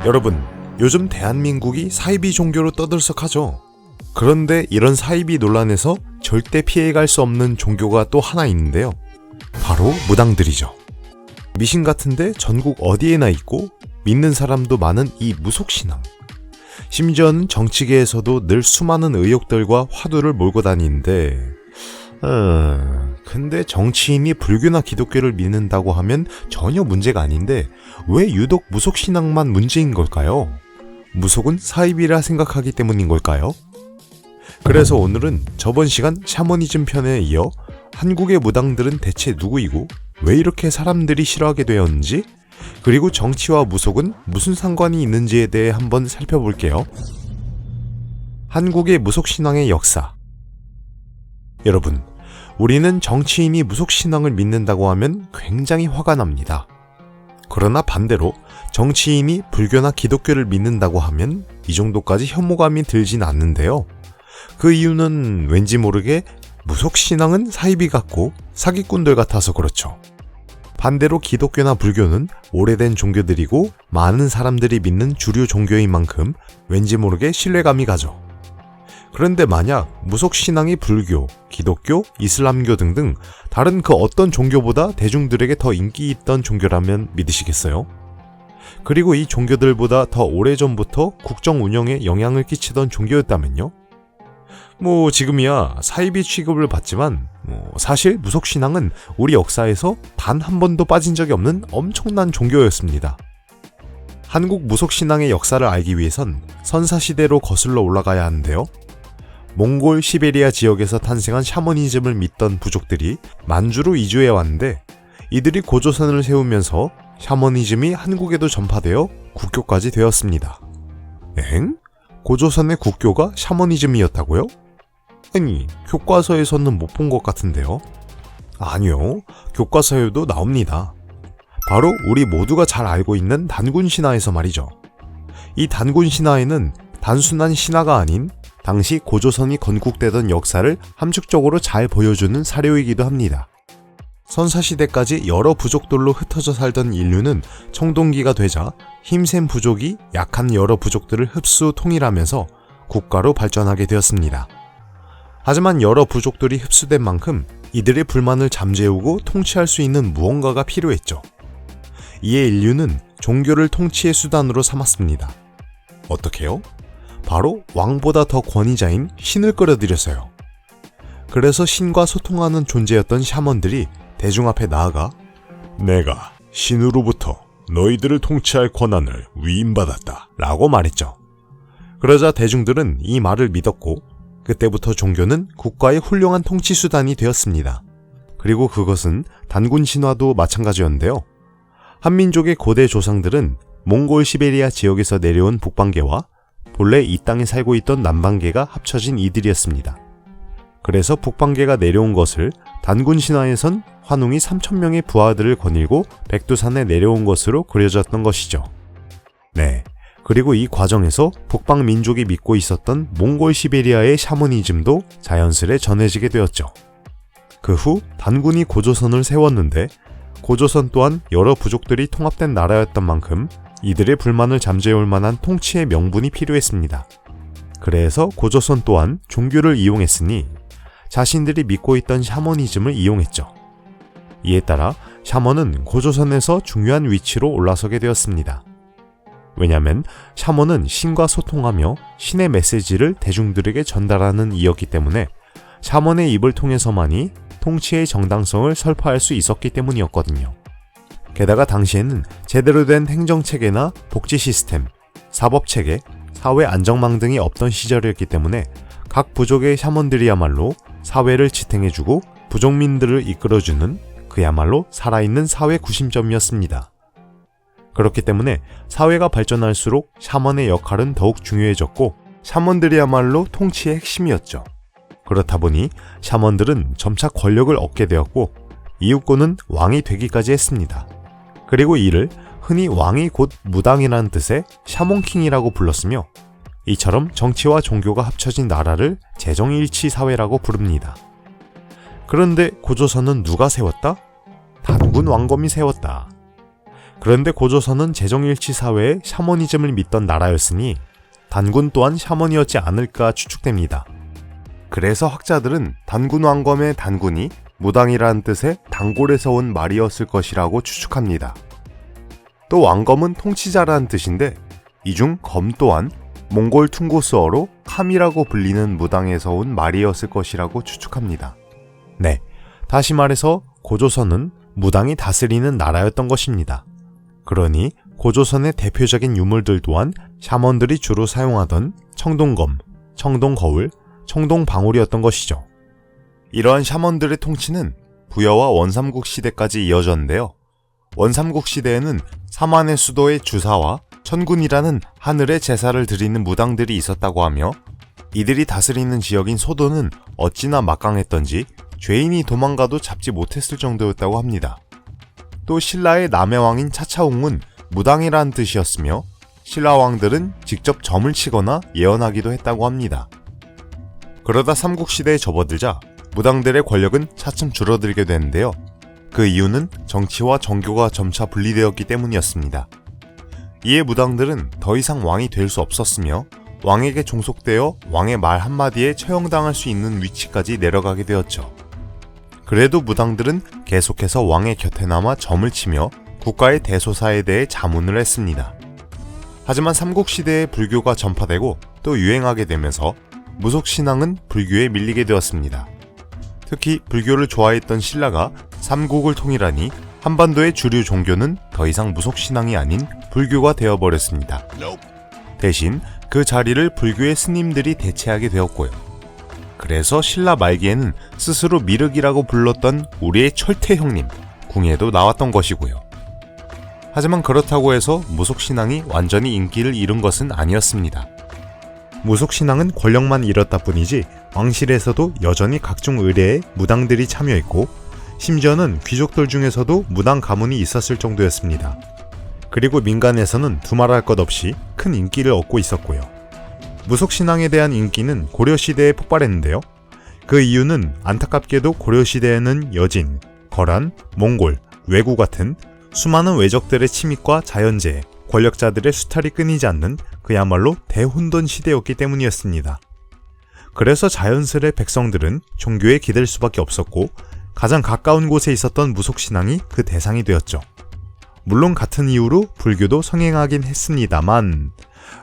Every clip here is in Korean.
여러분, 요즘 대한민국이 사이비 종교로 떠들썩하죠. 그런데 이런 사이비 논란에서 절대 피해갈 수 없는 종교가 또 하나 있는데요. 바로 무당들이죠. 미신 같은데 전국 어디에나 있고 믿는 사람도 많은 이 무속신앙. 심지어는 정치계에서도 늘 수많은 의혹들과 화두를 몰고 다니는데 근데 정치인이 불교나 기독교를 믿는다고 하면 전혀 문제가 아닌데 왜 유독 무속신앙만 문제인 걸까요? 무속은 사이비라 생각하기 때문인 걸까요? 그래서 오늘은 저번 시간 샤머니즘 편에 이어 한국의 무당들은 대체 누구이고 왜 이렇게 사람들이 싫어하게 되었는지, 그리고 정치와 무속은 무슨 상관이 있는지에 대해 한번 살펴볼게요. 한국의 무속신앙의 역사. 여러분, 우리는 정치인이 무속신앙을 믿는다고 하면 굉장히 화가 납니다. 그러나 반대로 정치인이 불교나 기독교를 믿는다고 하면 이 정도까지 혐오감이 들진 않는데요. 그 이유는 왠지 모르게 무속신앙은 사이비 같고 사기꾼들 같아서 그렇죠. 반대로 기독교나 불교는 오래된 종교들이고 많은 사람들이 믿는 주류 종교인 만큼 왠지 모르게 신뢰감이 가죠. 그런데 만약 무속신앙이 불교, 기독교, 이슬람교 등등 다른 그 어떤 종교보다 대중들에게 더 인기 있던 종교라면 믿으시겠어요? 그리고 이 종교들보다 더 오래전부터 국정 운영에 영향을 끼치던 종교였다면요? 지금이야 사이비 취급을 받지만 사실 무속신앙은 우리 역사에서 단 한 번도 빠진 적이 없는 엄청난 종교였습니다. 한국 무속신앙의 역사를 알기 위해선 선사시대로 거슬러 올라가야 하는데요. 몽골 시베리아 지역에서 탄생한 샤머니즘을 믿던 부족들이 만주로 이주해 왔는데 이들이 고조선을 세우면서 샤머니즘이 한국에도 전파되어 국교까지 되었습니다. 고조선의 국교가 샤머니즘이었다고요? 아니, 교과서에서는 못 본 것 같은데요? 아니요, 교과서에도 나옵니다. 바로 우리 모두가 잘 알고 있는 단군신화에서 말이죠. 이 단군신화에는 단순한 신화가 아닌 당시 고조선이 건국되던 역사를 함축적으로 잘 보여주는 사료이기도 합니다. 선사시대까지 여러 부족들로 흩어져 살던 인류는 청동기가 되자 힘센 부족이 약한 여러 부족들을 흡수 통일하면서 국가로 발전하게 되었습니다. 하지만 여러 부족들이 흡수된 만큼 이들의 불만을 잠재우고 통치할 수 있는 무언가가 필요했죠. 이에 인류는 종교를 통치의 수단으로 삼았습니다. 어떻게요? 바로 왕보다 더 권위자인 신을 끌어들여서요. 그래서 신과 소통하는 존재였던 샤먼들이 대중 앞에 나아가 내가 신으로부터 너희들을 통치할 권한을 위임받았다 라고 말했죠. 그러자 대중들은 이 말을 믿었고 그때부터 종교는 국가의 훌륭한 통치 수단이 되었습니다. 그리고 그것은 단군 신화도 마찬가지였는데요. 한민족의 고대 조상들은 몽골 시베리아 지역에서 내려온 북방계와 본래 이 땅에 살고 있던 남방계가 합쳐진 이들이었습니다. 그래서 북방계가 내려온 것을 단군 신화에선 환웅이 3,000명의 부하들을 거닐고 백두산에 내려온 것으로 그려졌던 것이죠. 네, 그리고 이 과정에서 북방 민족이 믿고 있었던 몽골 시베리아의 샤머니즘도 자연스레 전해지게 되었죠. 그 후 단군이 고조선을 세웠는데 고조선 또한 여러 부족들이 통합된 나라였던 만큼 이들의 불만을 잠재울 만한 통치의 명분이 필요했습니다. 그래서 고조선 또한 종교를 이용했으니 자신들이 믿고 있던 샤머니즘을 이용했죠. 이에 따라 샤먼은 고조선에서 중요한 위치로 올라서게 되었습니다. 왜냐하면 샤먼은 신과 소통하며 신의 메시지를 대중들에게 전달하는 이였기 때문에 샤먼의 입을 통해서만이 통치의 정당성을 설파할 수 있었기 때문이었거든요. 게다가 당시에는 제대로 된 행정체계나 복지 시스템, 사법체계, 사회 안정망 등이 없던 시절이었기 때문에 각 부족의 샤먼들이야말로 사회를 지탱해주고 부족민들을 이끌어주는 그야말로 살아있는 사회 구심점이었습니다. 그렇기 때문에 사회가 발전할수록 샤먼의 역할은 더욱 중요해졌고 샤먼들이야말로 통치의 핵심이었죠. 그렇다 보니 샤먼들은 점차 권력을 얻게 되었고 이윽고는 왕이 되기까지 했습니다. 그리고 이를 흔히 왕이 곧 무당이라는 뜻의 샤몬킹이라고 불렀으며 이처럼 정치와 종교가 합쳐진 나라를 재정일치 사회라고 부릅니다. 그런데 고조선은 누가 세웠다? 단군 왕검이 세웠다. 그런데 고조선은 재정일치 사회에 샤머니즘을 믿던 나라였으니 단군 또한 샤머니였지 않을까 추측됩니다. 그래서 학자들은 단군 왕검의 단군이 무당이라는 뜻의 단골에서 온 말이었을 것이라고 추측합니다. 또 왕검은 통치자라는 뜻인데 이 중 검 또한 몽골 퉁고스어로 캄이라고 불리는 무당에서 온 말이었을 것이라고 추측합니다. 네, 다시 말해서 고조선은 무당이 다스리는 나라였던 것입니다. 그러니 고조선의 대표적인 유물들 또한 샤먼들이 주로 사용하던 청동검, 청동거울, 청동방울이었던 것이죠. 이러한 샤먼들의 통치는 부여와 원삼국 시대까지 이어졌는데요. 원삼국 시대에는 사만의 수도의 주사와 천군이라는 하늘의 제사를 드리는 무당들이 있었다고 하며 이들이 다스리는 지역인 소도는 어찌나 막강했던지 죄인이 도망가도 잡지 못했을 정도였다고 합니다. 또 신라의 남해왕인 차차웅은 무당이라는 뜻이었으며 신라 왕들은 직접 점을 치거나 예언하기도 했다고 합니다. 그러다 삼국시대에 접어들자 무당들의 권력은 차츰 줄어들게 되는데요. 그 이유는 정치와 정교가 점차 분리되었기 때문이었습니다. 이에 무당들은 더 이상 왕이 될 수 없었으며 왕에게 종속되어 왕의 말 한마디에 처형당할 수 있는 위치까지 내려가게 되었죠. 그래도 무당들은 계속해서 왕의 곁에 남아 점을 치며 국가의 대소사에 대해 자문을 했습니다. 하지만 삼국시대에 불교가 전파되고 또 유행하게 되면서 무속신앙은 불교에 밀리게 되었습니다. 특히 불교를 좋아했던 신라가 삼국을 통일하니 한반도의 주류 종교는 더 이상 무속신앙이 아닌 불교가 되어버렸습니다. 대신 그 자리를 불교의 스님들이 대체하게 되었고요. 그래서 신라 말기에는 스스로 미륵이라고 불렀던 우리의 철태 형님, 궁예도 나왔던 것이고요. 하지만 그렇다고 해서 무속신앙이 완전히 인기를 잃은 것은 아니었습니다. 무속신앙은 권력만 잃었다 뿐이지 왕실에서도 여전히 각종 의례에 무당들이 참여했고 심지어는 귀족들 중에서도 무당 가문이 있었을 정도였습니다. 그리고 민간에서는 두말할 것 없이 큰 인기를 얻고 있었고요. 무속신앙에 대한 인기는 고려시대에 폭발했는데요. 그 이유는 안타깝게도 고려시대에는 여진, 거란, 몽골, 왜구 같은 수많은 외적들의 침입과 자연재해, 권력자들의 수탈이 끊이지 않는 그야말로 대혼돈 시대였기 때문이었습니다. 그래서 자연스레 백성들은 종교에 기댈 수밖에 없었고 가장 가까운 곳에 있었던 무속신앙이 그 대상이 되었죠. 물론 같은 이유로 불교도 성행하긴 했습니다만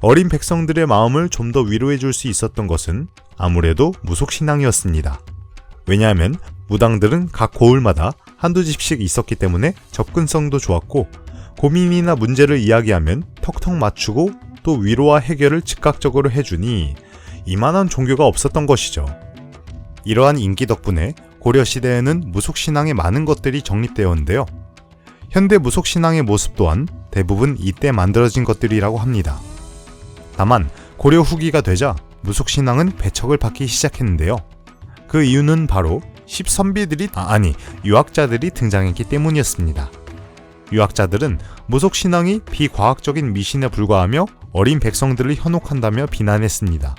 어린 백성들의 마음을 좀 더 위로해 줄 수 있었던 것은 아무래도 무속신앙이었습니다. 왜냐하면 무당들은 각 고을마다 한두 집씩 있었기 때문에 접근성도 좋았고 고민이나 문제를 이야기하면 턱턱 맞추고 또 위로와 해결을 즉각적으로 해주니 이만한 종교가 없었던 것이죠. 이러한 인기 덕분에 고려시대에는 무속신앙의 많은 것들이 정립되었는데요. 현대 무속신앙의 모습 또한 대부분 이때 만들어진 것들이라고 합니다. 다만 고려 후기가 되자 무속신앙은 배척을 받기 시작했는데요. 그 이유는 바로 유학자들이 등장했기 때문이었습니다. 유학자들은 무속신앙이 비과학적인 미신에 불과하며 어린 백성들을 현혹한다며 비난했습니다.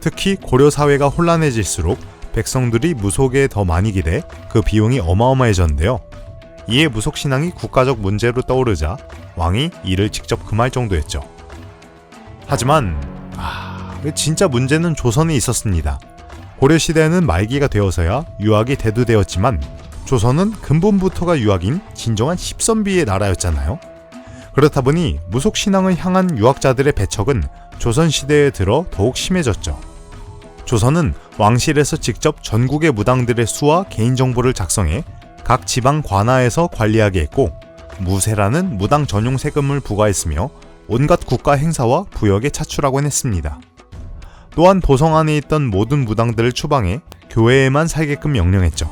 특히 고려 사회가 혼란해질수록 백성들이 무속에 더 많이 기대 그 비용이 어마어마해졌는데요. 이에 무속신앙이 국가적 문제로 떠오르자 왕이 이를 직접 금할 정도였죠. 하지만 진짜 문제는 조선에 있었습니다. 고려시대에는 말기가 되어서야 유학이 대두되었지만 조선은 근본부터가 유학인 진정한 십선비의 나라였잖아요. 그렇다 보니 무속신앙을 향한 유학자들의 배척은 조선시대에 들어 더욱 심해졌죠. 조선은 왕실에서 직접 전국의 무당들의 수와 개인정보를 작성해 각 지방 관하에서 관리하게 했고 무세라는 무당 전용 세금을 부과했으며 온갖 국가 행사와 부역에 차출하곤 했습니다. 또한 도성 안에 있던 모든 무당들을 추방해 교회에만 살게끔 명령했죠.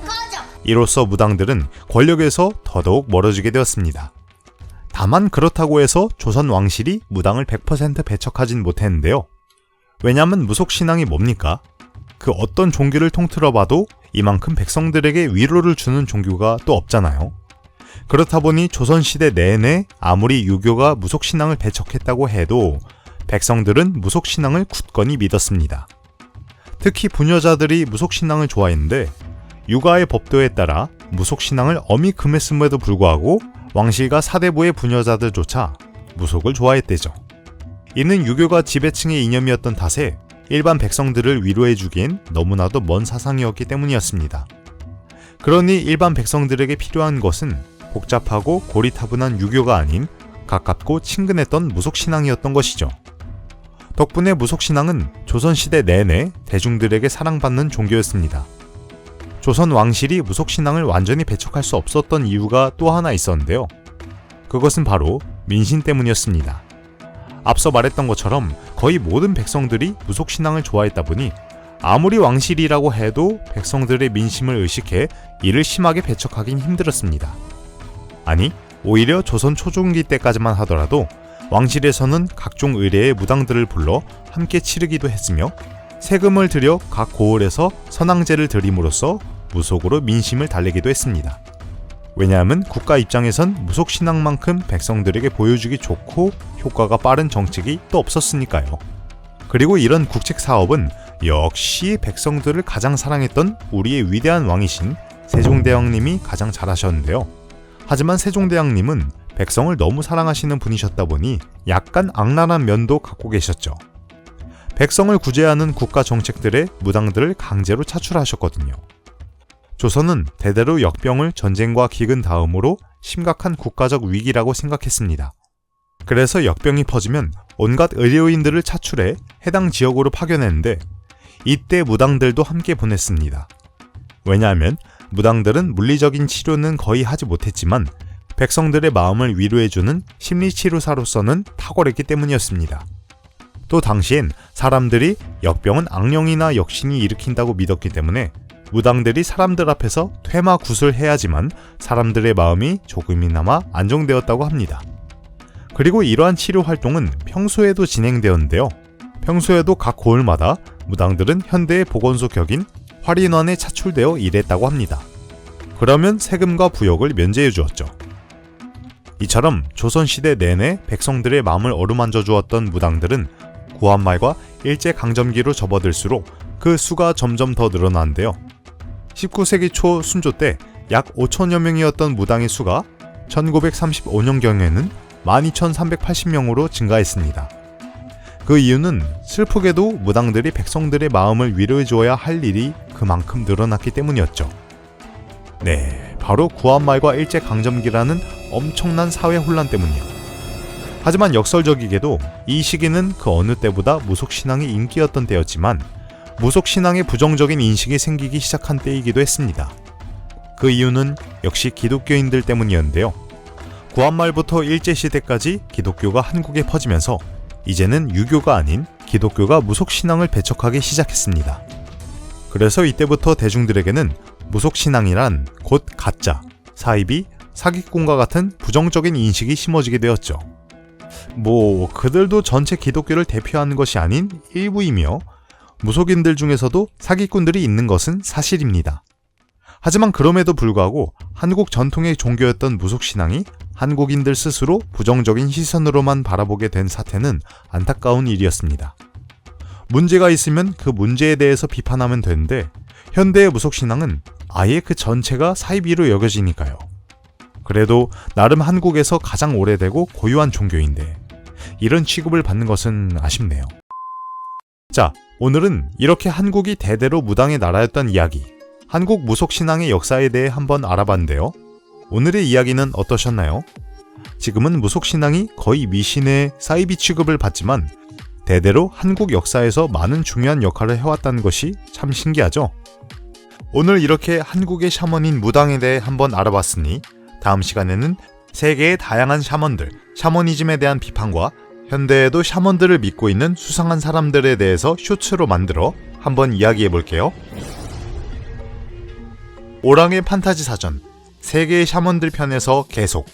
이로써 무당들은 권력에서 더더욱 멀어지게 되었습니다. 다만 그렇다고 해서 조선 왕실이 무당을 100% 배척하진 못했는데요. 왜냐하면 무속신앙이 뭡니까? 그 어떤 종교를 통틀어 봐도 이만큼 백성들에게 위로를 주는 종교가 또 없잖아요. 그렇다 보니 조선시대 내내 아무리 유교가 무속신앙을 배척했다고 해도 백성들은 무속신앙을 굳건히 믿었습니다. 특히 부녀자들이 무속신앙을 좋아했는데 육아의 법도에 따라 무속신앙을 엄히 금했음에도 불구하고 왕실과 사대부의 부녀자들조차 무속을 좋아했대죠. 이는 유교가 지배층의 이념이었던 탓에 일반 백성들을 위로해주기엔 너무나도 먼 사상이었기 때문이었습니다. 그러니 일반 백성들에게 필요한 것은 복잡하고 고리타분한 유교가 아닌 가깝고 친근했던 무속신앙이었던 것이죠. 덕분에 무속신앙은 조선시대 내내 대중들에게 사랑받는 종교였습니다. 조선 왕실이 무속신앙을 완전히 배척할 수 없었던 이유가 또 하나 있었는데요. 그것은 바로 민신 때문이었습니다. 앞서 말했던 것처럼 거의 모든 백성들이 무속신앙을 좋아했다 보니 아무리 왕실이라고 해도 백성들의 민심을 의식해 이를 심하게 배척하긴 힘들었습니다. 아니, 오히려 조선 초중기 때까지만 하더라도 왕실에서는 각종 의례의 무당들을 불러 함께 치르기도 했으며 세금을 들여 각 고을에서 선앙제를 드림으로써 무속으로 민심을 달래기도 했습니다. 왜냐하면 국가 입장에선 무속신앙만큼 백성들에게 보여주기 좋고 효과가 빠른 정책이 또 없었으니까요. 그리고 이런 국책사업은 역시 백성들을 가장 사랑했던 우리의 위대한 왕이신 세종대왕님이 가장 잘하셨는데요. 하지만 세종대왕님은 백성을 너무 사랑하시는 분이셨다 보니 약간 악랄한 면도 갖고 계셨죠. 백성을 구제하는 국가 정책들의 무당들을 강제로 차출하셨거든요. 조선은 대대로 역병을 전쟁과 기근 다음으로 심각한 국가적 위기라고 생각했습니다. 그래서 역병이 퍼지면 온갖 의료인들을 차출해 해당 지역으로 파견했는데 이때 무당들도 함께 보냈습니다. 왜냐하면 무당들은 물리적인 치료는 거의 하지 못했지만 백성들의 마음을 위로해주는 심리치료사로서는 탁월했기 때문이었습니다. 또 당시엔 사람들이 역병은 악령이나 역신이 일으킨다고 믿었기 때문에 무당들이 사람들 앞에서 퇴마굿을 해야지만 사람들의 마음이 조금이나마 안정되었다고 합니다. 그리고 이러한 치료 활동은 평소에도 진행되었는데요. 평소에도 각 고을마다 무당들은 현대의 보건소 격인 활인원에 차출되어 일했다고 합니다. 그러면 세금과 부역을 면제해 주었죠. 이처럼 조선시대 내내 백성들의 마음을 어루만져 주었던 무당들은 구한말과 일제강점기로 접어들수록 그 수가 점점 더 늘어나는데요. 19세기 초 순조 때 약 5천여 명이었던 무당의 수가 1935년경에는 12,380명으로 증가했습니다. 그 이유는 슬프게도 무당들이 백성들의 마음을 위로해 주어야 할 일이 그만큼 늘어났기 때문이었죠. 네, 바로 구한말과 일제강점기라는 엄청난 사회 혼란 때문이요. 하지만 역설적이게도 이 시기는 그 어느 때보다 무속신앙이 인기였던 때였지만 무속신앙에 부정적인 인식이 생기기 시작한 때이기도 했습니다. 그 이유는 역시 기독교인들 때문이었는데요. 구한말부터 일제시대까지 기독교가 한국에 퍼지면서 이제는 유교가 아닌 기독교가 무속신앙을 배척하기 시작했습니다. 그래서 이때부터 대중들에게는 무속신앙이란 곧 가짜, 사이비, 사기꾼과 같은 부정적인 인식이 심어지게 되었죠. 그들도 전체 기독교를 대표하는 것이 아닌 일부이며 무속인들 중에서도 사기꾼들이 있는 것은 사실입니다. 하지만 그럼에도 불구하고 한국 전통의 종교였던 무속신앙이 한국인들 스스로 부정적인 시선으로만 바라보게 된 사태는 안타까운 일이었습니다. 문제가 있으면 그 문제에 대해서 비판하면 되는데 현대의 무속신앙은 아예 그 전체가 사이비로 여겨지니까요. 그래도 나름 한국에서 가장 오래되고 고유한 종교인데 이런 취급을 받는 것은 아쉽네요. 자, 오늘은 이렇게 한국이 대대로 무당의 나라였던 이야기, 한국 무속신앙의 역사에 대해 한번 알아봤는데요. 오늘의 이야기는 어떠셨나요? 지금은 무속신앙이 거의 미신의 사이비 취급을 받지만 대대로 한국 역사에서 많은 중요한 역할을 해왔다는 것이 참 신기하죠? 오늘 이렇게 한국의 샤먼인 무당에 대해 한번 알아봤으니 다음 시간에는 세계의 다양한 샤먼들, 샤머니즘에 대한 비판과 현대에도 샤먼들을 믿고 있는 수상한 사람들에 대해서 쇼츠로 만들어 한번 이야기해볼게요. 오랑의 판타지 사전, 세계의 샤먼들 편에서 계속